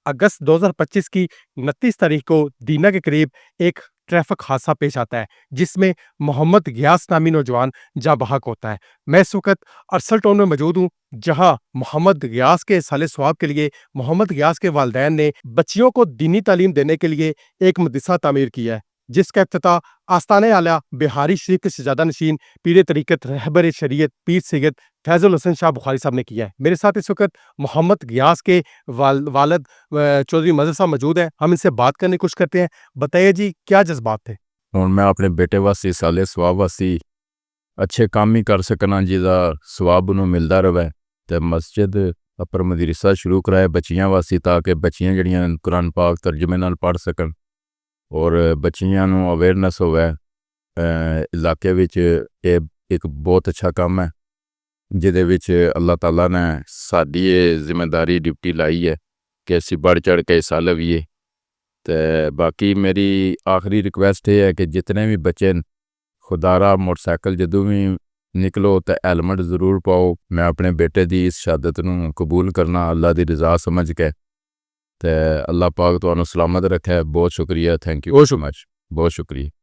अगस्त 2025 की 29 तारीख को दीना के करीब एक ट्रैफिक हादसा पेश आता है, जिसमें मोहम्मद गियास नामी नौजवान जाँ बहक होता है। मैं इस वक़्त अरसल टाउन में मौजूद हूँ, जहाँ मोहम्मद गियास के इसाले सवाब के लिए मोहम्मद गियास के वालिदैन ने बच्चियों को दीनी तालीम देने के लिए एक मदरसा तामीर किया है, जिसका इफ्तिताह आस्ताने आला बिहारी शरीफ के सजादा नशीन पीर तरीक़त रहबर शरीयत पीर सैयद फैज़ुल हसन शाह बुखारी साहब ने किया है। मेरे साथ इस वक़्त मोहम्मद गियास के वालिद चौधरी मज़हर साहब मौजूद हैं। हम इनसे बात करने की कोशिश करते हैं। बताइए जी, क्या जज़्बात थे? ਹੁਣ मैं अपने बेटे वास्ते साले सवाब वास्ते अच्छे काम ही कर सकना जिहदा सवाब उन्होंने मिलता रहे तो मस्जिद अपर मदरसा शुरू कराया बच्चियां वास्ते ताकि बच्चियां जड़ियां कुरान पाक तर्जमे नाल पढ़ सकन और बच्चियां नूं अवेयरनेस होवे। इलाके विच एक बहुत अच्छा काम है जिहदे विच अल्लाह ताला ने साडी जिम्मेदारी ड्यूटी लाई है कि असीं बढ़ चढ़ के हिस्सा लवीए। तो बाकी मेरी आखिरी रिक्वेस्ट ये है कि जितने भी बच्चे खुदारा मोटरसाइकिल जदों भी निकलो तो हेलमेट ज़रूर पाओ। मैं अपने बेटे की इस शहादत नूं कबूल करना अल्लाह की रज़ा समझ के। तो अल्लाह पाक तुहानूं सलामत रखे। बहुत शुक्रिया, थैंक यू सो मच, बहुत शुक्रिया।